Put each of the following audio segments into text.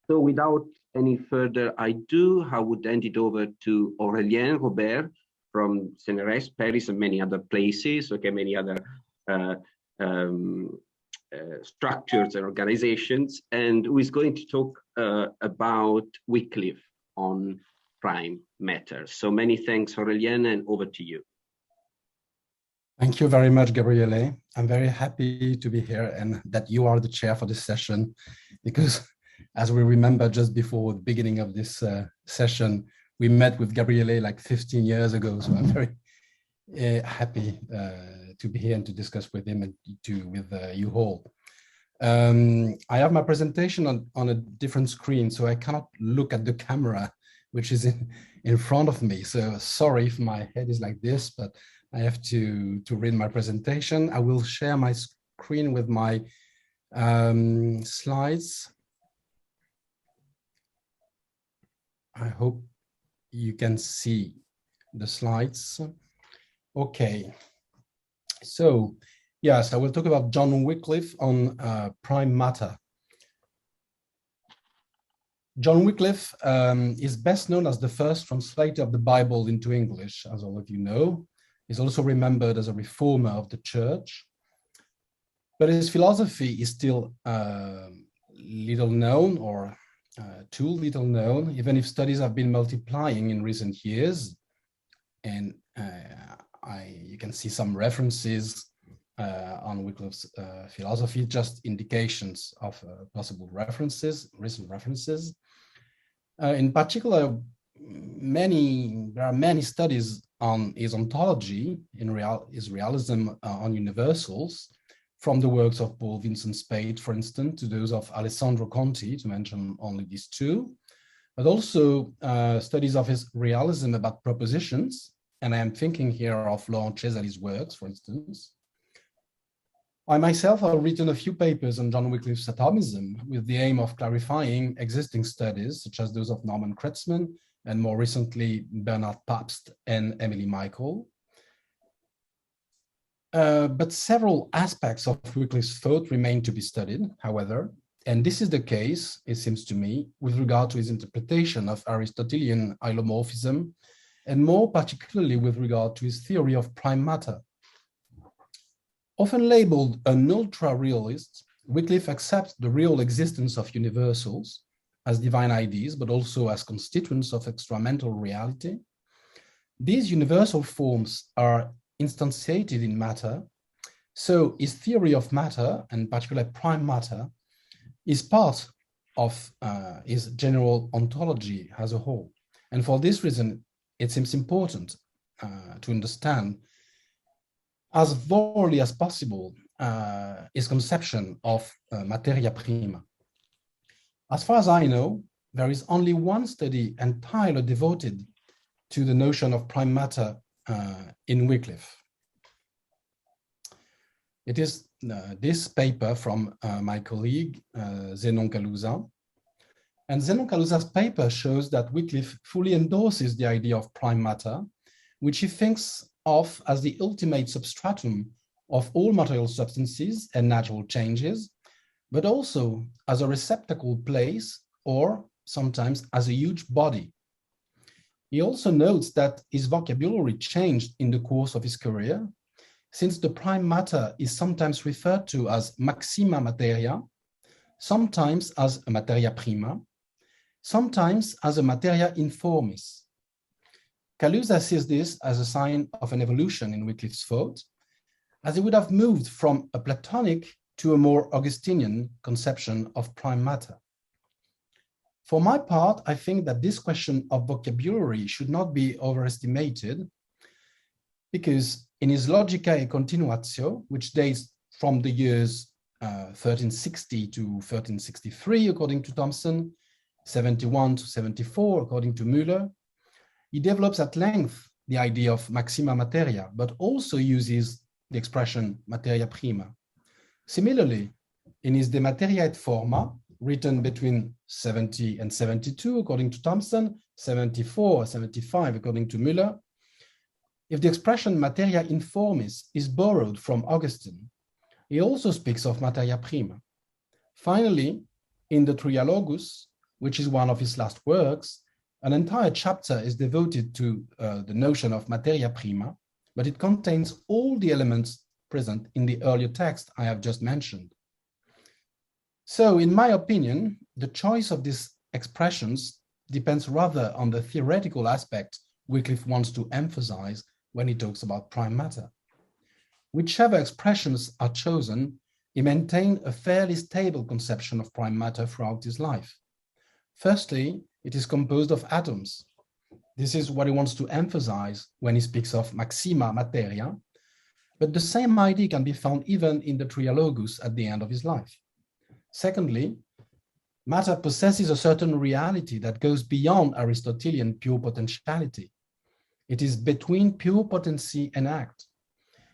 So without any further ado, I would hand it over to Aurélien Robert from CNRS, Paris, and many other places, okay, many other structures and organizations, and who is going to talk about Wyclif on prime matter. So many thanks, Aurélien, and over to you. Thank you very much, Gabriele. I'm very happy to be here and that you are the chair for this session, because as we remember just before the beginning of this session, we met with Gabriele like 15 years ago. So I'm very happy to be here and to discuss with him and with you all. I have my presentation on a different screen, so I cannot look at the camera, which is in front of me. So sorry if my head is like this, but I have to read my presentation. I will share my screen with my slides. I hope you can see the slides. Okay, so yes, I will talk about John Wyclif on prime matter. John Wyclif is best known as the first translator of the Bible into English, as all of you know. He's also remembered as a reformer of the church, but his philosophy is still little known, or too little known, even if studies have been multiplying in recent years. And you can see some references on Wyclif's philosophy, just indications of possible references, recent references. In particular, there are many studies on his ontology, his realism on universals, from the works of Paul Vincent Spade, for instance, to those of Alessandro Conti, to mention only these two, but also studies of his realism about propositions. And I am thinking here of Laurent Cesari's works, for instance. I myself have written a few papers on John Wyclif's atomism with the aim of clarifying existing studies, such as those of Norman Kretzmann, and more recently, Bernard Pabst and Emily Michael. But several aspects of Wyclif's thought remain to be studied, however, and this is the case, it seems to me, with regard to his interpretation of Aristotelian hylomorphism, and more particularly with regard to his theory of prime matter. Often labeled an ultra-realist, Wyclif accepts the real existence of universals as divine ideas, but also as constituents of extramental reality. These universal forms are instantiated in matter, so his theory of matter, and particularly prime matter, is part of his general ontology as a whole. And for this reason, it seems important to understand as thoroughly as possible his conception of materia prima. As far as I know, there is only one study entirely devoted to the notion of prime matter in Wyclif. It is this paper from my colleague, Zenon Galluzzo. And Zenon Galluzzo's paper shows that Wyclif fully endorses the idea of prime matter, which he thinks of as the ultimate substratum of all material substances and natural changes, but also as a receptacle place, or sometimes as a huge body. He also notes that his vocabulary changed in the course of his career, since the prime matter is sometimes referred to as maxima materia, sometimes as a materia prima, sometimes as a materia informis. Galluzzo sees this as a sign of an evolution in Wyclif's thought, as he would have moved from a Platonic to a more Augustinian conception of prime matter. For my part, I think that this question of vocabulary should not be overestimated, because in his Logica e Continuatio, which dates from the years 1360 to 1363, according to Thomson, 71 to 74, according to Müller, he develops at length the idea of maxima materia, but also uses the expression materia prima. Similarly, in his De Materia et Forma, written between 70 and 72, according to Thomson, 74, 75, according to Müller, if the expression materia informis is borrowed from Augustine, he also speaks of materia prima. Finally, in the Trialogus, which is one of his last works, an entire chapter is devoted to the notion of materia prima, but it contains all the elements present in the earlier text I have just mentioned. So, in my opinion, the choice of these expressions depends rather on the theoretical aspect Wyclif wants to emphasize when he talks about prime matter. Whichever expressions are chosen, he maintained a fairly stable conception of prime matter throughout his life. Firstly, it is composed of atoms. This is what he wants to emphasize when he speaks of maxima materia, but the same idea can be found even in the Trialogus at the end of his life. Secondly, matter possesses a certain reality that goes beyond Aristotelian pure potentiality. It is between pure potency and act.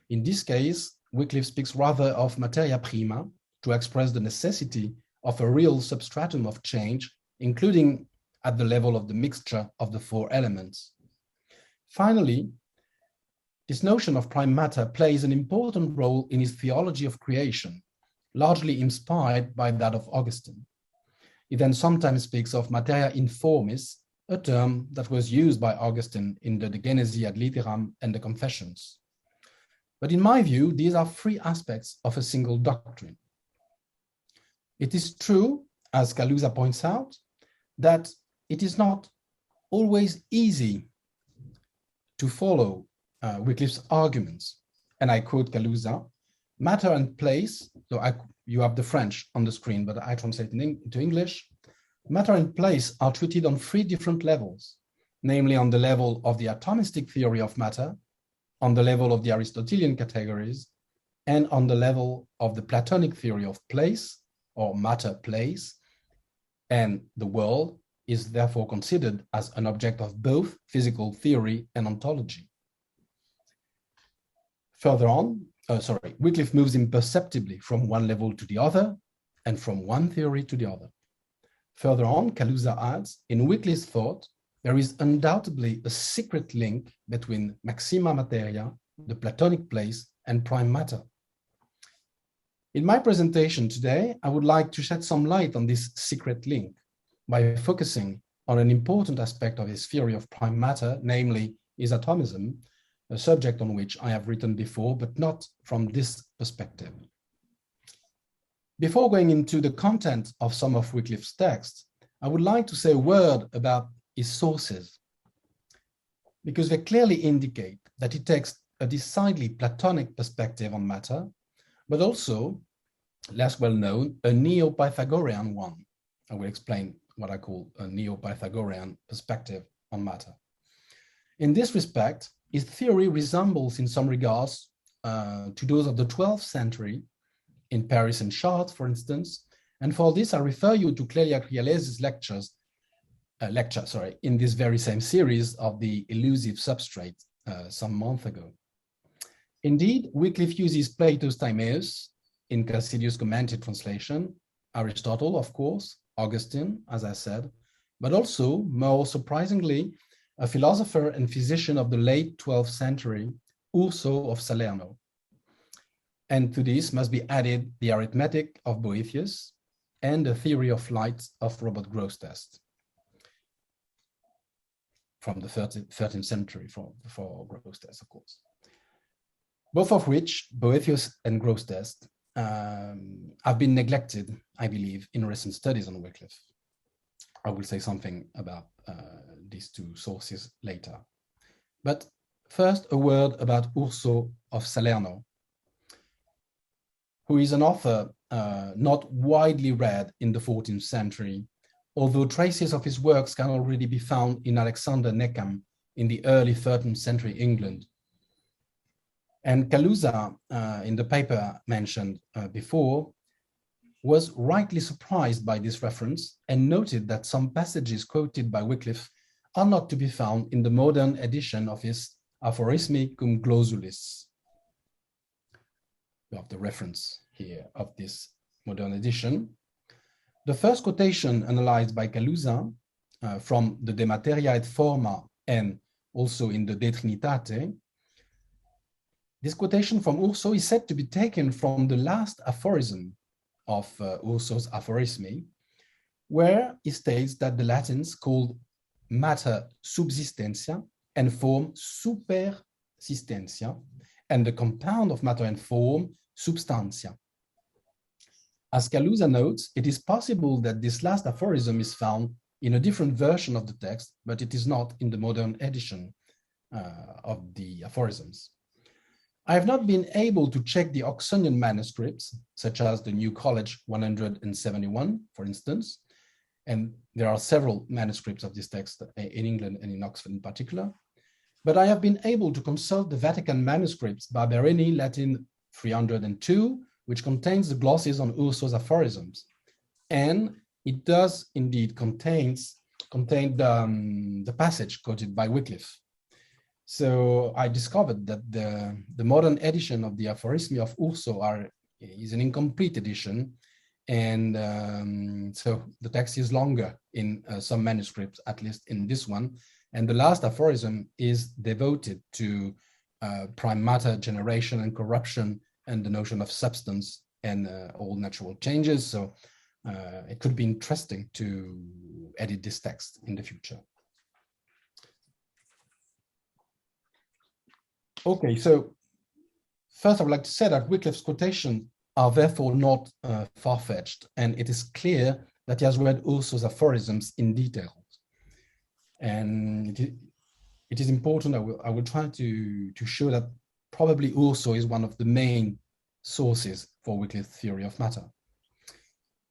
In this case, Wyclif speaks rather of materia prima to express the necessity of a real substratum of change, including at the level of the mixture of the four elements. Finally, this notion of prime matter plays an important role in his theology of creation, largely inspired by that of Augustine. He then sometimes speaks of materia informis, a term that was used by Augustine in the De Genesi ad Litteram and the Confessions. But in my view, these are three aspects of a single doctrine. It is true, as Galluzzo points out, that it is not always easy to follow Wyclif's arguments. And I quote Galluzzo, matter and place, so you have the French on the screen, but I translate into English. Matter and place are treated on three different levels, namely on the level of the atomistic theory of matter, on the level of the Aristotelian categories, and on the level of the Platonic theory of place, or matter place, and the world is therefore considered as an object of both physical theory and ontology. Further on, Wyclif moves imperceptibly from one level to the other, and from one theory to the other. Further on, Galluzzo adds, in Wyclif's thought, there is undoubtedly a secret link between maxima materia, the Platonic place, and prime matter. In my presentation today, I would like to shed some light on this secret link by focusing on an important aspect of his theory of prime matter, namely his atomism, a subject on which I have written before, but not from this perspective. Before going into the content of some of Wyclif's texts, I would like to say a word about his sources, because they clearly indicate that he takes a decidedly Platonic perspective on matter, but also, less well known, a Neo-Pythagorean one. I will explain what I call a Neo-Pythagorean perspective on matter. In this respect, his theory resembles in some regards to those of the 12th century, in Paris and Chartres, for instance, and for this I refer you to Clelia Crialesi's lecture in this very same series of the Elusive Substrate some month ago. Indeed, Wyclif uses Plato's Timaeus in Cassidius' commented translation, Aristotle, of course, Augustine, as I said, but also, more surprisingly, a philosopher and physician of the late 12th century, Urso of Salerno. And to this must be added the arithmetic of Boethius and the theory of light of Robert Grosseteste from the 13th century for Grosseteste, of course. Both of which, Boethius and Grosseteste, have been neglected, I believe, in recent studies on Wyclif. I will say something about these two sources later. But first, a word about Urso of Salerno, who is an author not widely read in the 14th century, although traces of his works can already be found in Alexander Neckham in the early 13th century England. And Galluzzo, in the paper mentioned before, was rightly surprised by this reference and noted that some passages quoted by Wyclif are not to be found in the modern edition of his Aphorismi cum Clausulis. You have the reference here of this modern edition. The first quotation analyzed by Galluzzo from the De Materia et Forma and also in the De Trinitate, this quotation from Urso is said to be taken from the last aphorism of Urso's Aphorismi, where he states that the Latins called matter subsistentia and form supersistentia, and the compound of matter and form substantia. As Galluzzo notes, it is possible that this last aphorism is found in a different version of the text, but it is not in the modern edition of the aphorisms. I have not been able to check the Oxonian manuscripts, such as the New College 171, for instance, and there are several manuscripts of this text in England and in Oxford in particular, but I have been able to consult the Vatican manuscripts Barberini, Latin 302, which contains the glosses on Urso's aphorisms. And it does indeed contain the passage quoted by Wyclif. So I discovered that the modern edition of the Aphorismi of Urso is an incomplete edition. And so the text is longer in some manuscripts, at least in this one. And the last aphorism is devoted to prime matter generation and corruption and the notion of substance and all natural changes. So it could be interesting to edit this text in the future. Okay, so first I would like to say that Wyclif's quotations are therefore not far-fetched, and it is clear that he has read Urso's aphorisms in detail. And it is important, I will try to show that probably Urso is one of the main sources for Wyclif's theory of matter.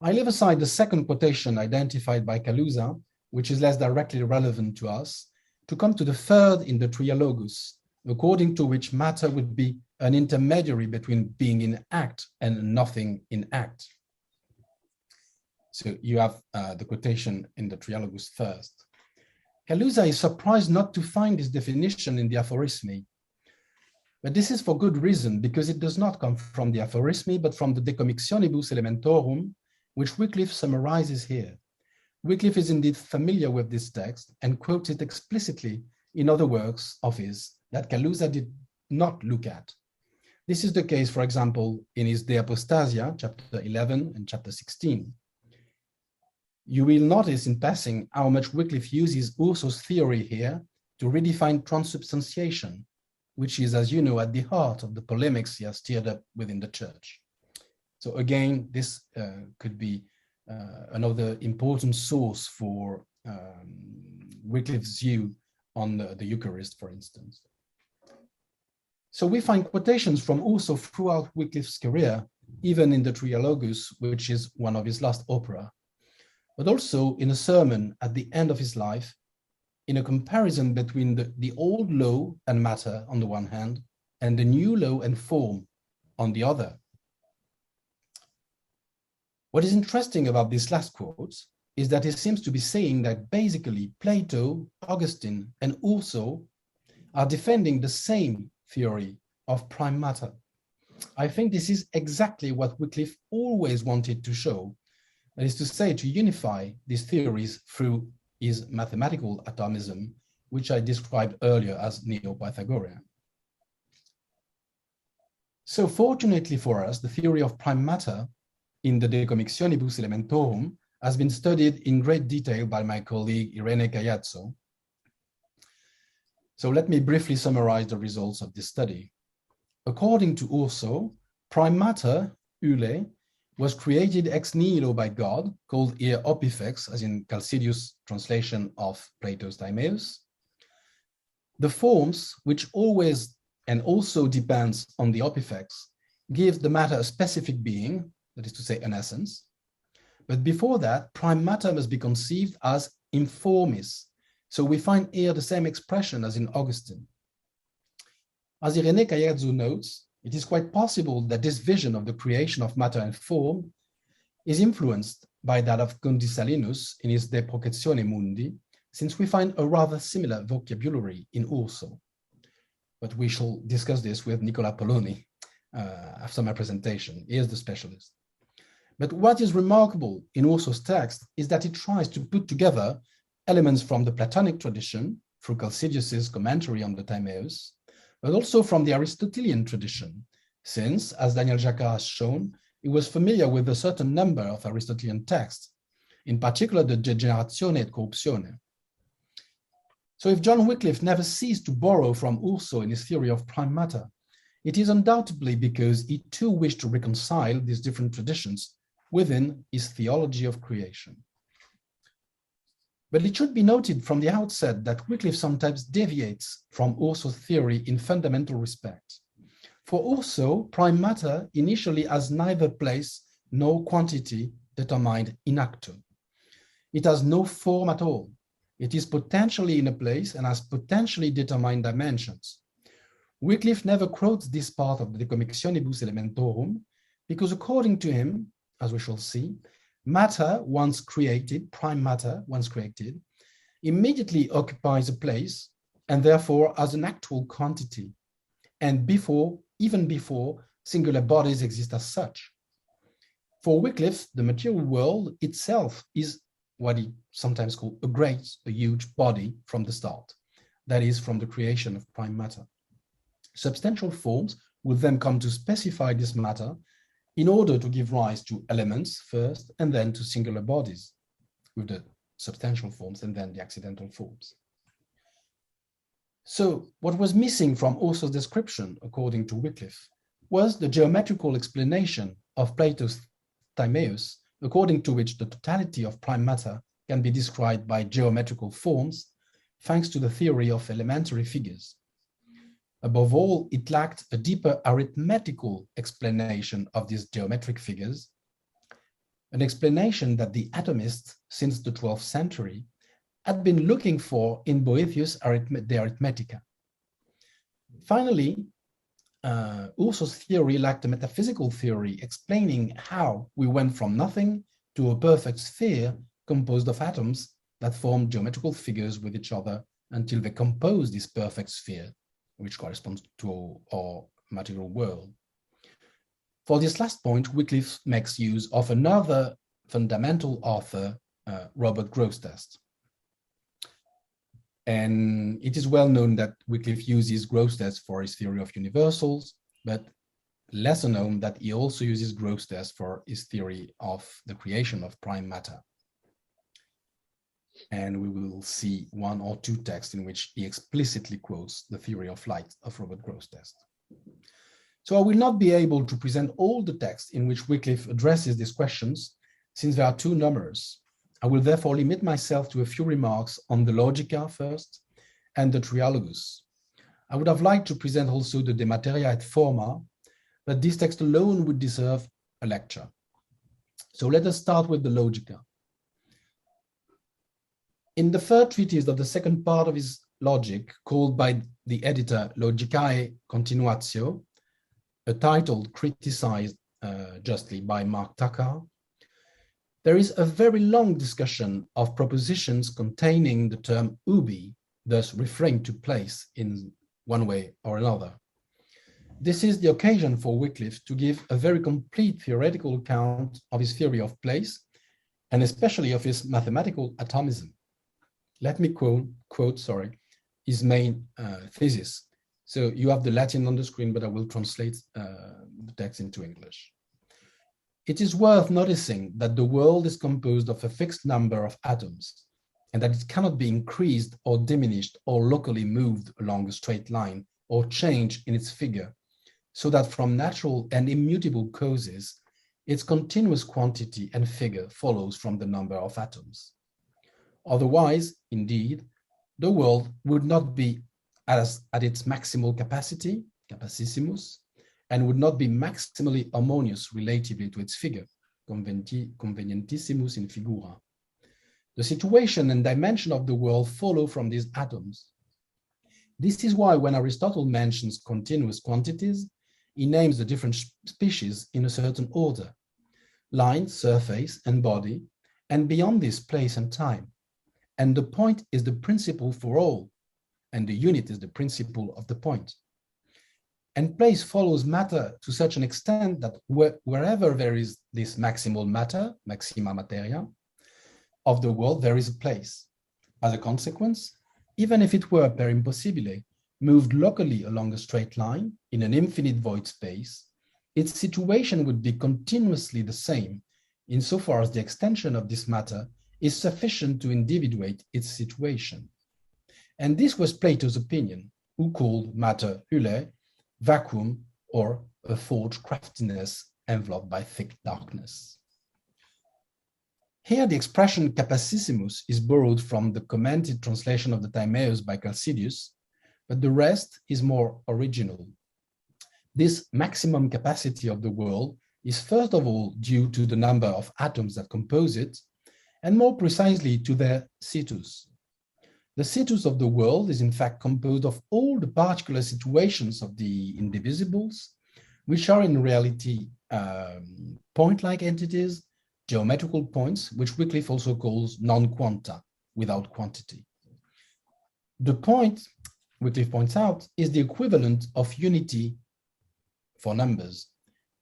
I leave aside the second quotation identified by Galluzzo, which is less directly relevant to us, to come to the third in the Trialogus, according to which matter would be an intermediary between being in act and nothing in act. So you have the quotation in the Trialogus first. Galluzzo is surprised not to find this definition in the Aphorismi. But this is for good reason, because it does not come from the Aphorismi, but from the De Commixtionibus Elementorum, which Wyclif summarizes here. Wyclif is indeed familiar with this text and quotes it explicitly in other works of his that Galluzzo did not look at. This is the case, for example, in his De Apostasia, chapter 11 and chapter 16. You will notice in passing how much Wyclif uses Urso's theory here to redefine transubstantiation, which is, as you know, at the heart of the polemics he has stirred up within the church. So again, this could be another important source for Wyclif's view on the Eucharist, for instance. So we find quotations from Urso throughout Wyclif's career, even in the Trialogus, which is one of his last opera, but also in a sermon at the end of his life, in a comparison between the old law and matter on the one hand, and the new law and form on the other. What is interesting about this last quote is that he seems to be saying that basically Plato, Augustine, and Urso are defending the same theory of prime matter. I think this is exactly what Wyclif always wanted to show, that is to say, to unify these theories through his mathematical atomism, which I described earlier as Neo-Pythagorean. So fortunately for us, the theory of prime matter in the De Commixtionibus Elementorum has been studied in great detail by my colleague Irene Caiazzo. So let me briefly summarize the results of this study. According to Urso, prime matter, Ule, was created ex nihilo by God, called here opifex, as in Chalcidius' translation of Plato's Timaeus. The forms, which always and also depends on the opifex, give the matter a specific being, that is to say, an essence. But before that, prime matter must be conceived as informis. So we find here the same expression as in Augustine. As Irene Caiazzo notes, it is quite possible that this vision of the creation of matter and form is influenced by that of Condisalinus in his De Processione Mundi, since we find a rather similar vocabulary in Urso. But we shall discuss this with Nicola Poloni after my presentation. He is the specialist. But what is remarkable in Urso's text is that he tries to put together elements from the Platonic tradition through Chalcidius's commentary on the Timaeus, but also from the Aristotelian tradition, since, as Daniel Jacquard has shown, he was familiar with a certain number of Aristotelian texts, in particular the degenerazione et corrupzione. So if John Wyclif never ceased to borrow from Urso in his theory of prime matter, it is undoubtedly because he too wished to reconcile these different traditions within his theology of creation. But it should be noted from the outset that Wyclif sometimes deviates from Urso's theory in fundamental respects. For Urso, prime matter initially has neither place nor quantity determined in acto. It has no form at all. It is potentially in a place and has potentially determined dimensions. Wyclif never quotes this part of the De Commixtionibus Elementorum because, according to him, as we shall see, matter once created, prime matter once created, immediately occupies a place and therefore has an actual quantity, and even before singular bodies exist as such. For Wyclif, the material world itself is what he sometimes calls a huge body from the start, that is, from the creation of prime matter. Substantial forms will then come to specify this matter in order to give rise to elements first, and then to singular bodies, with the substantial forms and then the accidental forms. So what was missing from Urso's description, according to Wyclif, was the geometrical explanation of Plato's Timaeus, according to which the totality of prime matter can be described by geometrical forms, thanks to the theory of elementary figures. Above all, it lacked a deeper arithmetical explanation of these geometric figures, an explanation that the atomists, since the 12th century, had been looking for in Boethius' De Arithmetica. Finally, Urso's theory lacked a metaphysical theory explaining how we went from nothing to a perfect sphere composed of atoms that formed geometrical figures with each other until they composed this perfect sphere, which corresponds to our material world. For this last point, Wyclif makes use of another fundamental author, Robert Grosseteste. And it is well known that Wyclif uses Grosseteste for his theory of universals, but lesser known that he also uses Grosseteste for his theory of the creation of prime matter. And we will see one or two texts in which he explicitly quotes the theory of light of Robert Grosseteste. So I will not be able to present all the texts in which Wyclif addresses these questions, since they are too numerous. I will therefore limit myself to a few remarks on the Logica first and the Trialogus. I would have liked to present also the De Materia et Forma, but this text alone would deserve a lecture. So let us start with the Logica. In the third treatise of the second part of his Logic, called by the editor Logicae Continuatio, a title criticized justly by Mark Tucker, there is a very long discussion of propositions containing the term ubi, thus referring to place in one way or another. This is the occasion for Wyclif to give a very complete theoretical account of his theory of place, and especially of his mathematical atomism. Let me quote his main thesis. So you have the Latin on the screen, but I will translate the text into English. It is worth noticing that the world is composed of a fixed number of atoms, and that it cannot be increased or diminished or locally moved along a straight line or changed in its figure, so that from natural and immutable causes, its continuous quantity and figure follows from the number of atoms. Otherwise, indeed, the world would not be at its maximal capacity, capacissimus, and would not be maximally harmonious relatively to its figure, convenientissimus in figura. The situation and dimension of the world follow from these atoms. This is why when Aristotle mentions continuous quantities, he names the different species in a certain order: line, surface, and body, and beyond this, place and time. And the point is the principle for all, and the unit is the principle of the point. And place follows matter to such an extent that wherever there is this maximal matter, maxima materia, of the world, there is a place. As a consequence, even if it were per impossibile, moved locally along a straight line in an infinite void space, its situation would be continuously the same, insofar as the extension of this matter is sufficient to individuate its situation. And this was Plato's opinion, who called matter hule, vacuum, or a forged craftiness enveloped by thick darkness. Here the expression capacissimus is borrowed from the commented translation of the Timaeus by Chalcidius, but the rest is more original. This maximum capacity of the world is first of all due to the number of atoms that compose it, and more precisely to their situs. The situs of the world is in fact composed of all the particular situations of the indivisibles, which are in reality point-like entities, geometrical points, which Wyclif also calls non-quanta, without quantity. The point, Wyclif points out, is the equivalent of unity for numbers.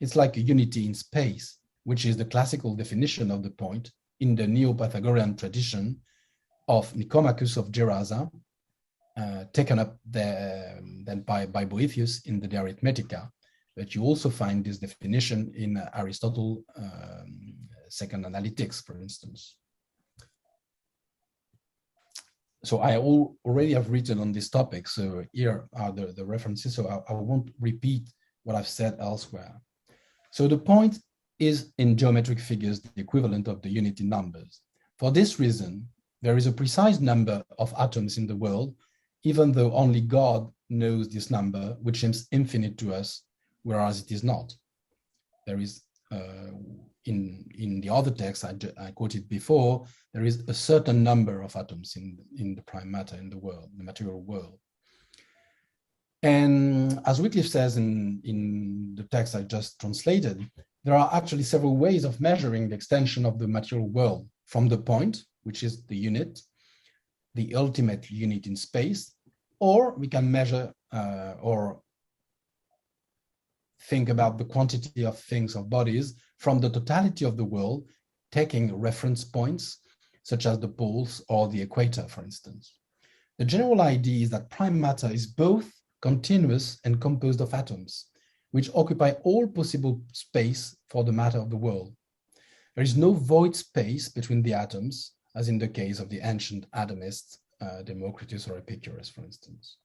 It's like a unity in space, which is the classical definition of the point in the Neo-Pythagorean tradition of Nicomachus of Gerasa, taken up then by Boethius in the De Arithmetica. But you also find this definition in Aristotle, Second Analytics, for instance. So I already have written on this topic, so here are the references, so I won't repeat what I've said elsewhere. So the point is in geometric figures the equivalent of the unity numbers. For this reason, there is a precise number of atoms in the world, even though only God knows this number, which seems infinite to us, whereas it is not. There is, in the other text I quoted before, there is a certain number of atoms in the prime matter in the world, the material world. And as Wyclif says in the text I just translated, there are actually several ways of measuring the extension of the material world from the point, which is the unit, the ultimate unit in space, or we can measure or think about the quantity of things, of bodies, from the totality of the world, taking reference points, such as the poles or the equator, for instance. The general idea is that prime matter is both continuous and composed of atoms, which occupy all possible space for the matter of the world. There is no void space between the atoms, as in the case of the ancient atomists, Democritus or Epicurus, for instance.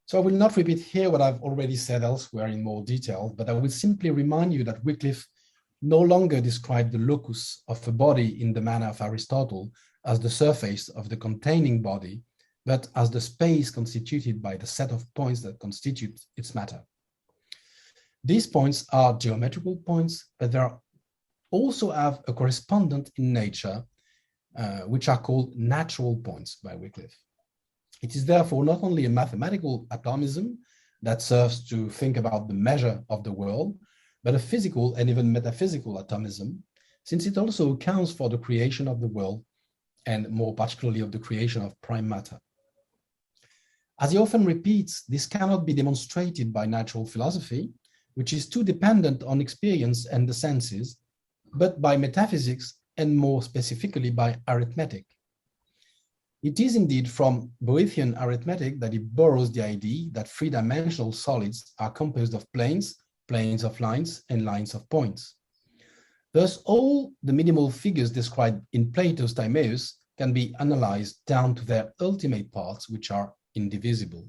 So I will not repeat here what I've already said elsewhere in more detail, but I will simply remind you that Wyclif no longer described the locus of a body in the manner of Aristotle as the surface of the containing body, but as the space constituted by the set of points that constitute its matter. These points are geometrical points, but they also have a correspondent in nature, which are called natural points by Wyclif. It is therefore not only a mathematical atomism that serves to think about the measure of the world, but a physical and even metaphysical atomism, since it also accounts for the creation of the world, and more particularly of the creation of prime matter. As he often repeats, this cannot be demonstrated by natural philosophy, which is too dependent on experience and the senses, but by metaphysics and more specifically by arithmetic. It is indeed from Boethian arithmetic that he borrows the idea that three-dimensional solids are composed of planes, planes of lines, and lines of points. Thus, all the minimal figures described in Plato's Timaeus can be analyzed down to their ultimate parts, which are indivisible.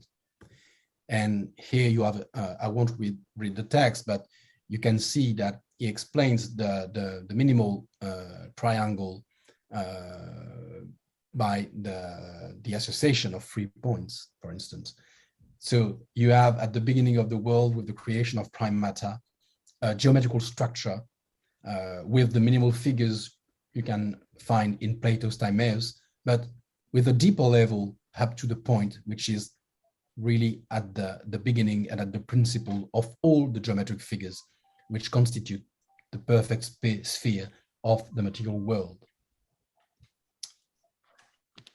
And here you have, I won't read the text, but you can see that he explains the minimal triangle by the association of 3 points, for instance. So you have at the beginning of the world with the creation of prime matter, a geometrical structure with the minimal figures you can find in Plato's Timaeus, but with a deeper level up to the point, which is really at the beginning and at the principle of all the geometric figures, which constitute the perfect sphere of the material world.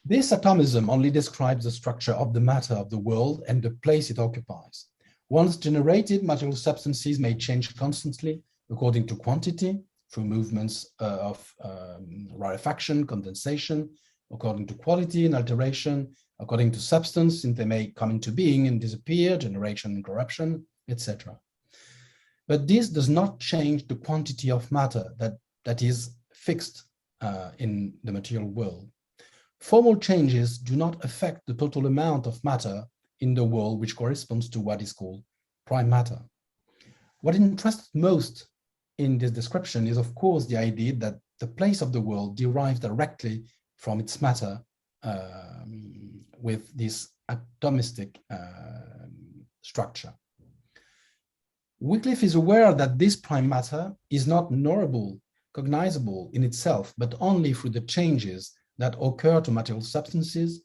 This atomism only describes the structure of the matter of the world and the place it occupies. Once generated, material substances may change constantly according to quantity, through movements of rarefaction, condensation, according to quality and alteration, according to substance, since they may come into being and disappear, generation and corruption, etc. But this does not change the quantity of matter that is fixed in the material world. Formal changes do not affect the total amount of matter in the world, which corresponds to what is called prime matter. What interests most in this description is, of course, the idea that the place of the world derives directly from its matter with this atomistic structure. Wyclif is aware that this prime matter is not knowable, cognizable in itself, but only through the changes that occur to material substances,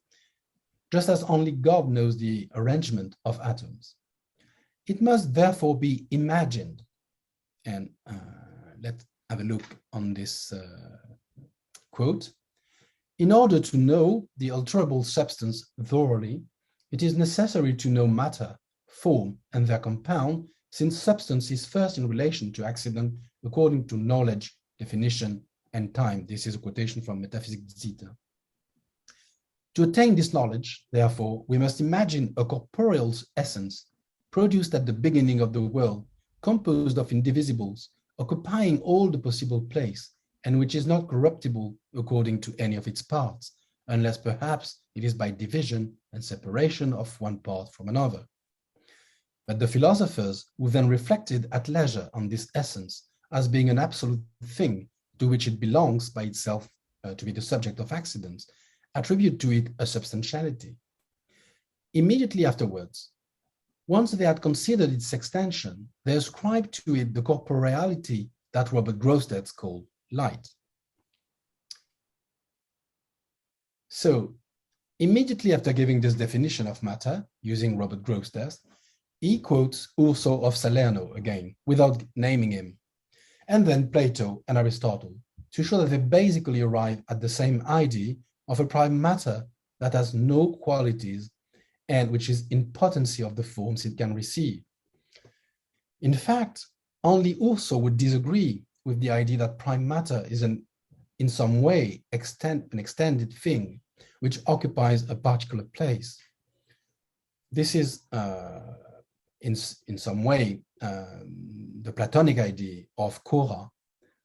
just as only God knows the arrangement of atoms. It must therefore be imagined. And let's have a look on this quote. In order to know the alterable substance thoroughly, it is necessary to know matter, form, and their compound, since substance is first in relation to accident according to knowledge, definition, and time. This is a quotation from Metaphysics Zeta. To attain this knowledge, therefore, we must imagine a corporeal essence produced at the beginning of the world, composed of indivisibles, occupying all the possible place, and which is not corruptible according to any of its parts, unless perhaps it is by division and separation of one part from another. But the philosophers, who then reflected at leisure on this essence as being an absolute thing to which it belongs by itself to be the subject of accidents, attribute to it a substantiality. Immediately afterwards, once they had considered its extension, they ascribed to it the corporeality that Robert Grosseteste called light. So, immediately after giving this definition of matter, using Robert Grosseteste, he quotes Urso of Salerno again, without naming him, and then Plato and Aristotle, to show that they basically arrive at the same idea of a prime matter that has no qualities and which is in potency of the forms it can receive. In fact, only Urso would disagree with the idea that prime matter is in some way an extended thing which occupies a particular place. This is in some way the Platonic idea of chora,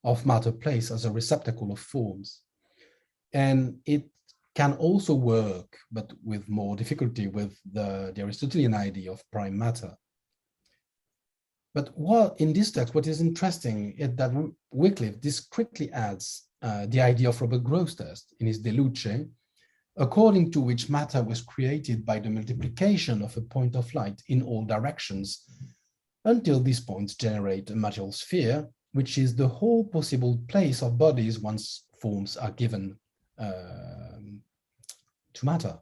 of matter place as a receptacle of forms. And it can also work, but with more difficulty, with the Aristotelian idea of prime matter. But in this text, what is interesting is that Wyclif discreetly adds the idea of Robert Grosseteste in his De Luce, according to which matter was created by the multiplication of a point of light in all directions, until these points generate a material sphere, which is the whole possible place of bodies once forms are given to matter.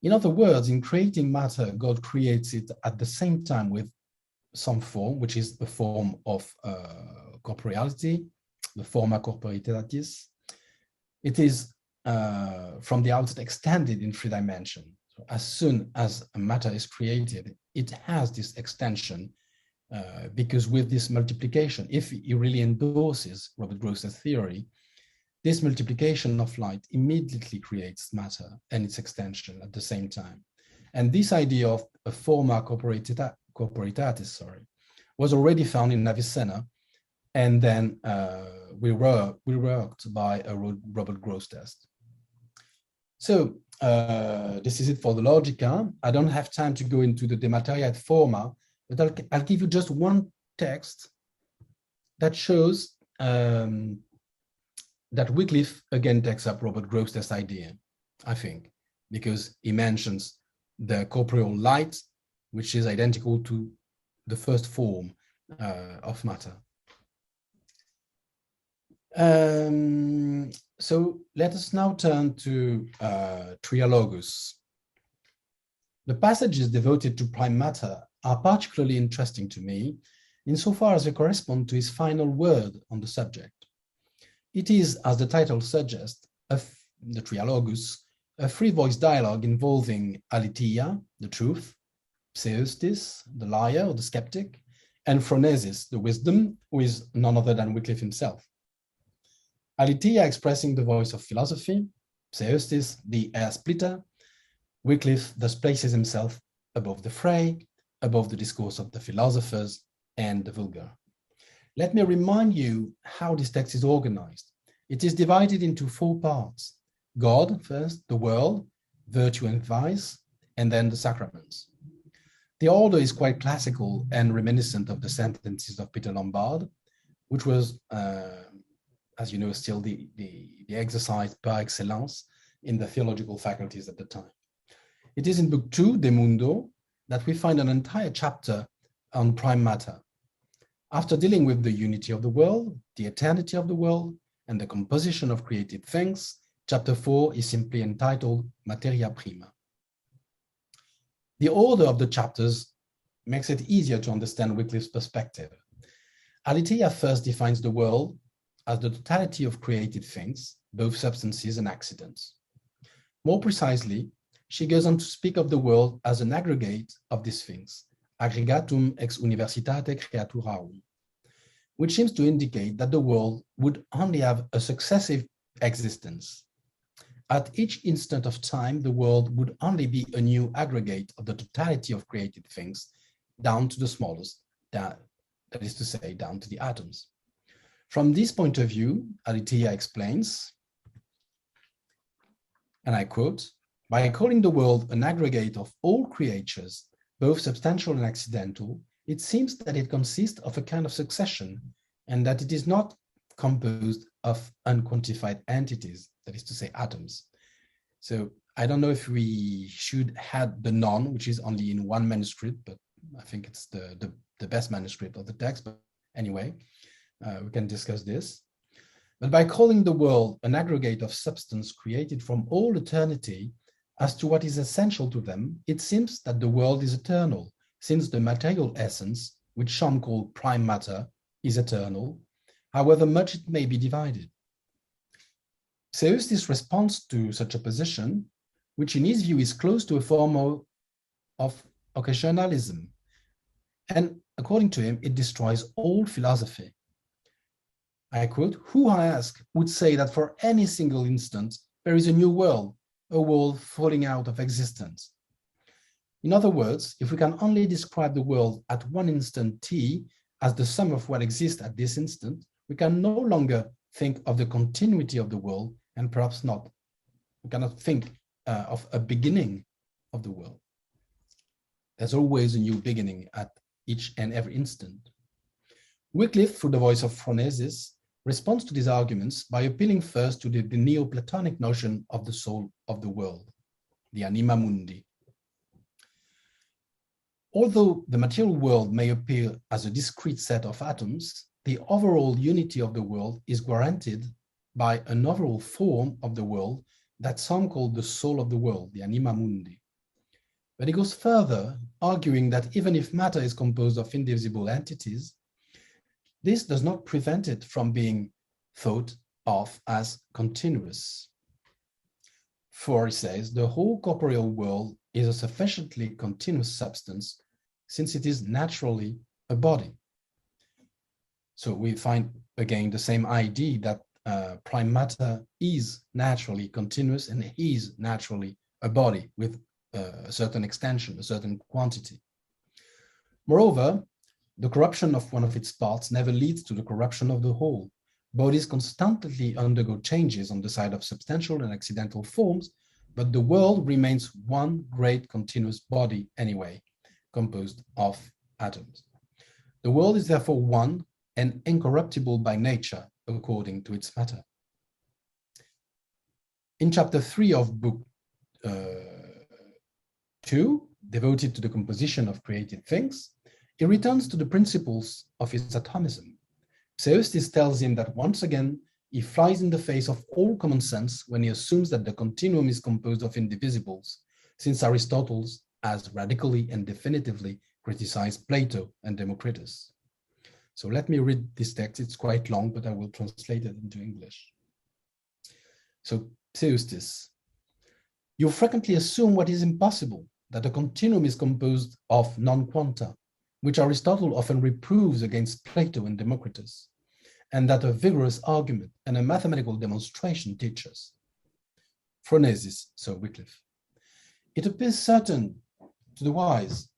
In other words, in creating matter, God creates it at the same time with some form, which is the form of corporeality, the forma corporitatis. It is from the outset extended in 3 dimensions. So as soon as a matter is created, it has this extension because with this multiplication, if he really endorses Robert Grosseteste's theory, this multiplication of light immediately creates matter and its extension at the same time. And this idea of a forma corporitatis, was already found in Avicenna, and then reworked by Robert Grosseteste. So this is it for the Logica. I don't have time to go into the De Materia et Forma, but I'll give you just one text that shows that Wyclif again takes up Robert Grosseteste's idea, I think, because he mentions the corporeal light, which is identical to the first form of matter. So let us now turn to Trialogus. The passages devoted to prime matter are particularly interesting to me, insofar as they correspond to his final word on the subject. It is, as the title suggests, the Trialogus, a three-voice dialogue involving aletheia, the truth, pseustis, the liar or the skeptic, and phronesis, the wisdom, who is none other than Wyclif himself. Aletheia expressing the voice of philosophy, pseustis, the air splitter. Wyclif thus places himself above the fray, above the discourse of the philosophers and the vulgar. Let me remind you how this text is organized. It is divided into 4 parts: God first, the world, virtue and vice, and then the sacraments. The order is quite classical and reminiscent of the sentences of Peter Lombard, which was, as you know, still the exercise par excellence in the theological faculties at the time. It is in book 2, De Mundo, that we find an entire chapter on prime matter. After dealing with the unity of the world, the eternity of the world, and the composition of created things, chapter 4 is simply entitled Materia Prima. The order of the chapters makes it easier to understand Wyclif's perspective. Aletheia first defines the world as the totality of created things, both substances and accidents. More precisely, she goes on to speak of the world as an aggregate of these things, aggregatum ex universitate creaturarum, which seems to indicate that the world would only have a successive existence. At each instant of time, the world would only be a new aggregate of the totality of created things, down to the smallest, that is to say, down to the atoms. From this point of view, Aletheia explains, and I quote, "By calling the world an aggregate of all creatures, both substantial and accidental, it seems that it consists of a kind of succession, and that it is not composed of unquantified entities, that is to say, atoms." So I don't know if we should add the non, which is only in one manuscript, but I think it's the best manuscript of the text. But anyway, we can discuss this. But by calling the world an aggregate of substance created from all eternity, as to what is essential to them, it seems that the world is eternal, since the material essence, which some call prime matter, is eternal, however much it may be divided. Seustis responds to such a position, which in his view is close to a form of occasionalism, and according to him, it destroys all philosophy. I quote, "Who, I ask, would say that for any single instant there is a new world, a world falling out of existence? In other words, if we can only describe the world at one instant t as the sum of what exists at this instant, we can no longer think of the continuity of the world, and perhaps not. We cannot think of a beginning of the world. There's always a new beginning at each and every instant." Wyclif, through the voice of Phronesis, responds to these arguments by appealing first to the Neoplatonic notion of the soul of the world, the anima mundi. Although the material world may appear as a discrete set of atoms, the overall unity of the world is guaranteed by an overall form of the world that some call the soul of the world, the anima mundi. But he goes further, arguing that even if matter is composed of indivisible entities, this does not prevent it from being thought of as continuous. For, he says, the whole corporeal world is a sufficiently continuous substance, since it is naturally a body. So we find again the same idea that prime matter is naturally continuous and is naturally a body with a certain extension, a certain quantity. Moreover, the corruption of one of its parts never leads to the corruption of the whole. Bodies constantly undergo changes on the side of substantial and accidental forms, but the world remains one great continuous body anyway, composed of atoms. The world is therefore one and incorruptible by nature, according to its matter. In chapter 3 of book 2, devoted to the composition of created things, he returns to the principles of his atomism. Seustis tells him that once again, he flies in the face of all common sense when he assumes that the continuum is composed of indivisibles, since Aristotle has radically and definitively criticized Plato and Democritus. So let me read this text. It's quite long, but I will translate it into English. So, Seustis, you frequently assume what is impossible, that a continuum is composed of non-quanta, which Aristotle often reproves against Plato and Democritus, and that a vigorous argument and a mathematical demonstration teach us. Phronesis, so Wyclif. It appears certain to the wise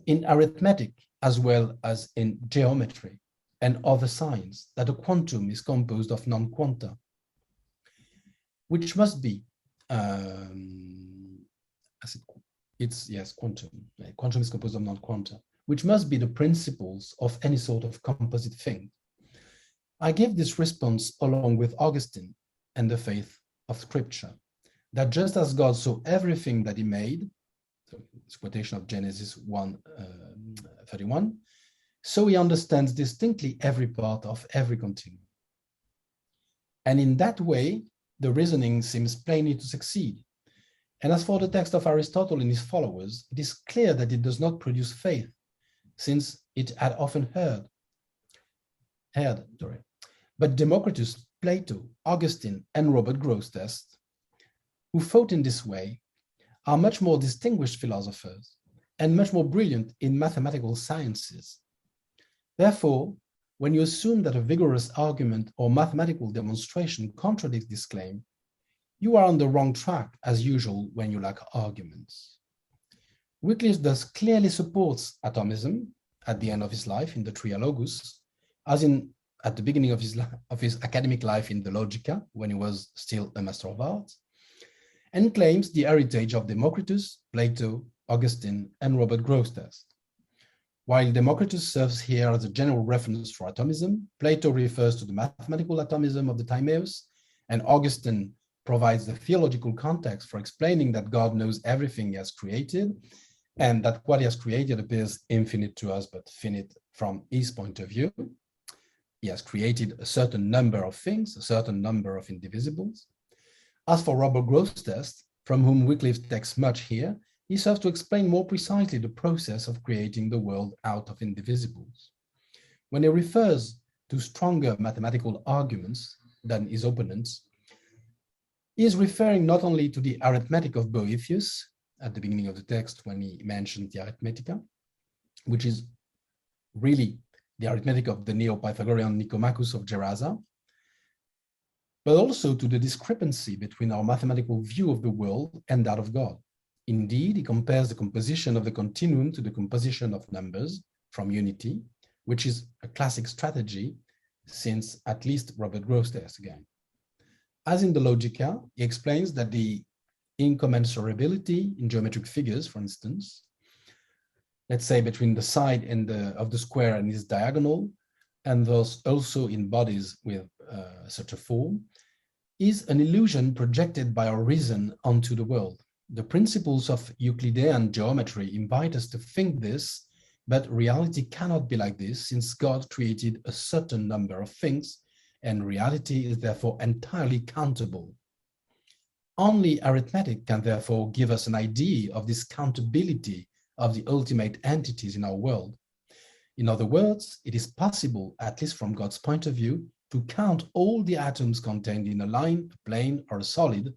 in arithmetic as well as in geometry and other science that a quantum is composed of non-quanta, which must be, quantum. Quantum is composed of non-quanta, which must be the principles of any sort of composite thing. I give this response along with Augustine and the faith of Scripture, that just as God saw everything that he made, so it's quotation of Genesis 1:31, so he understands distinctly every part of every continuum. And in that way, the reasoning seems plainly to succeed. And as for the text of Aristotle and his followers, it is clear that it does not produce faith, since it had often heard. But Democritus, Plato, Augustine, and Robert Grosseteste, who thought in this way, are much more distinguished philosophers and much more brilliant in mathematical sciences. Therefore, when you assume that a vigorous argument or mathematical demonstration contradicts this claim, you are on the wrong track, as usual, when you lack arguments. Wyclif thus clearly supports atomism at the end of his life in the Trialogus, as at the beginning of his academic life in the Logica, when he was still a Master of Arts, and claims the heritage of Democritus, Plato, Augustine, and Robert Grosseteste. While Democritus serves here as a general reference for atomism, Plato refers to the mathematical atomism of the Timaeus, and Augustine provides the theological context for explaining that God knows everything he has created, and that what he has created appears infinite to us, but finite from his point of view. He has created a certain number of things, a certain number of indivisibles. As for Robert Grosseteste, from whom Wyclif takes much here, he serves to explain more precisely the process of creating the world out of indivisibles. When he refers to stronger mathematical arguments than his opponents, he is referring not only to the arithmetic of Boethius at the beginning of the text when he mentioned the Arithmetica, which is really the arithmetic of the Neo-Pythagorean Nicomachus of Gerasa, but also to the discrepancy between our mathematical view of the world and that of God. Indeed, he compares the composition of the continuum to the composition of numbers from unity, which is a classic strategy since at least Robert Grosseteste again. As in the Logica, he explains that the incommensurability in geometric figures, for instance, let's say between the side and of the square and its diagonal, and thus also in bodies with such a form, is an illusion projected by our reason onto the world. The principles of Euclidean geometry invite us to think this, but reality cannot be like this, since God created a certain number of things, and reality is therefore entirely countable. Only arithmetic can therefore give us an idea of this countability of the ultimate entities in our world. In other words, it is possible, at least from God's point of view, to count all the atoms contained in a line, a plane, or a solid,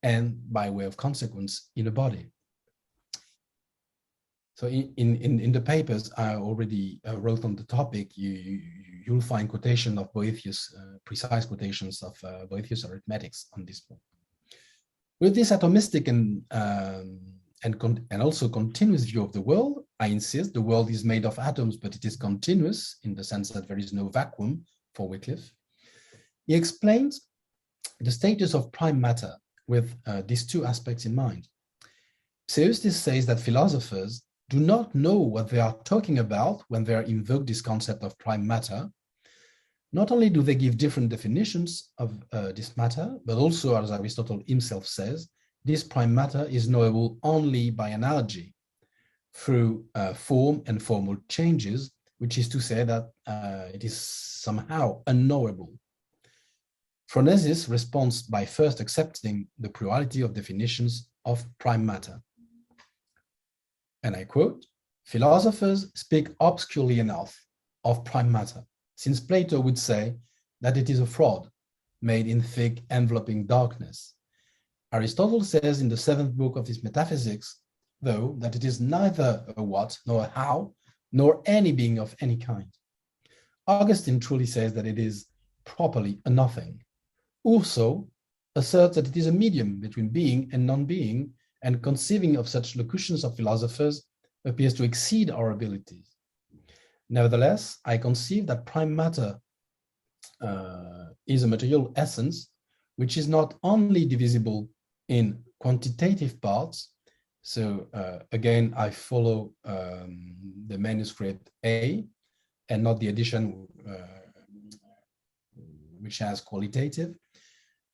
and by way of consequence, in a body. So in the papers I already wrote on the topic, you'll find quotation of Boethius, precise quotations of Boethius arithmetics on this point. With this atomistic and also continuous view of the world, I insist the world is made of atoms, but it is continuous in the sense that there is no vacuum for Wyclif. He explains the status of prime matter with these two aspects in mind. Pseustis says that philosophers do not know what they are talking about when they invoke this concept of prime matter. Not only do they give different definitions of this matter, but also, as Aristotle himself says, this prime matter is knowable only by analogy through form and formal changes, which is to say that it is somehow unknowable. Phronesis responds by first accepting the plurality of definitions of prime matter. And I quote, "Philosophers speak obscurely enough of prime matter, since Plato would say that it is a fraud made in thick enveloping darkness. Aristotle says in the 7th book of his Metaphysics, though, that it is neither a what, nor a how, nor any being of any kind. Augustine truly says that it is properly a nothing. Urso asserts that it is a medium between being and non-being, and conceiving of such locutions of philosophers appears to exceed our abilities. Nevertheless, I conceive that prime matter is a material essence which is not only divisible in quantitative parts. So again, I follow the manuscript A and not the edition which has qualitative.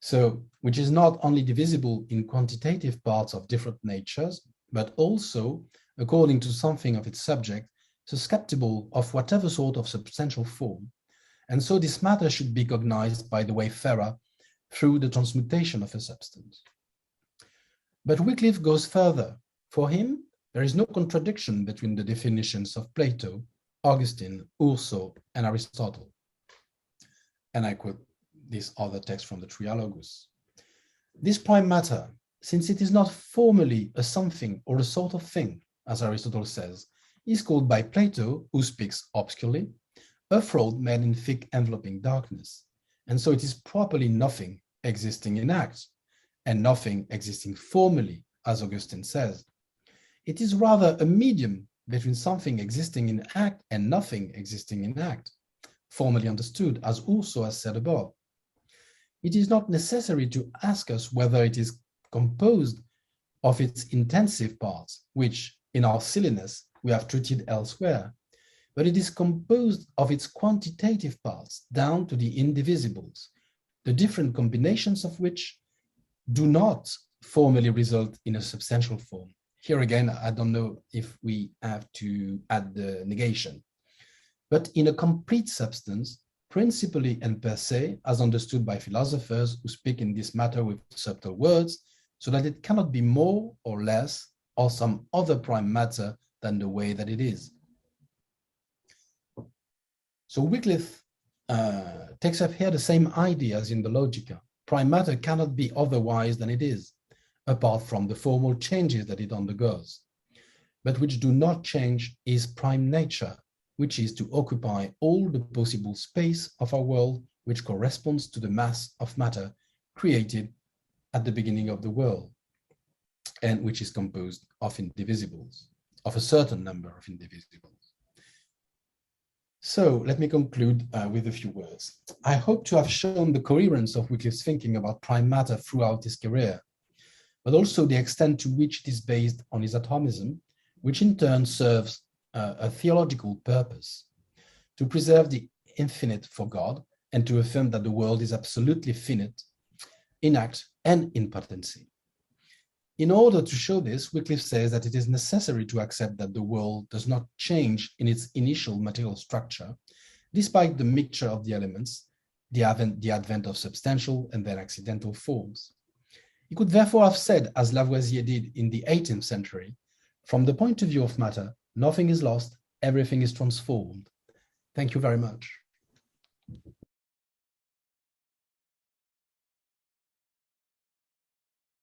So, which is not only divisible in quantitative parts of different natures, but also, according to something of its subject, susceptible of whatever sort of substantial form. And so this matter should be cognized by the wayfarer through the transmutation of a substance. But Wyclif goes further. For him, there is no contradiction between the definitions of Plato, Augustine, Urso, and Aristotle. And I quote this other text from the Trialogus. This prime matter, since it is not formally a something or a sort of thing, as Aristotle says, is called by Plato, who speaks obscurely, a fraud made in thick enveloping darkness. And so it is properly nothing existing in act, and nothing existing formally, as Augustine says. It is rather a medium between something existing in act and nothing existing in act, formally understood, as Urso has said above. It is not necessary to ask us whether it is composed of its intensive parts, which, in our silliness, we have treated elsewhere, but it is composed of its quantitative parts down to the indivisibles, the different combinations of which do not formally result in a substantial form. Here again, I don't know if we have to add the negation, but in a complete substance, principally and per se, as understood by philosophers who speak in this matter with subtle words, so that it cannot be more or less or some other prime matter than the way that it is. So Wyclif takes up here the same idea as in the Logica. Prime matter cannot be otherwise than it is, apart from the formal changes that it undergoes, but which do not change is prime nature, which is to occupy all the possible space of our world, which corresponds to the mass of matter created at the beginning of the world, and which is composed of indivisibles, of a certain number of indivisibles. So let me conclude with a few words. I hope to have shown the coherence of Wyclif's thinking about prime matter throughout his career, but also the extent to which it is based on his atomism, which in turn serves a theological purpose, to preserve the infinite for God and to affirm that the world is absolutely finite, in act and in potency. In order to show this, Wyclif says that it is necessary to accept that the world does not change in its initial material structure, despite the mixture of the elements, the advent of substantial and then accidental forms. He could therefore have said, as Lavoisier did in the 18th century, from the point of view of matter, nothing is lost, everything is transformed. Thank you very much.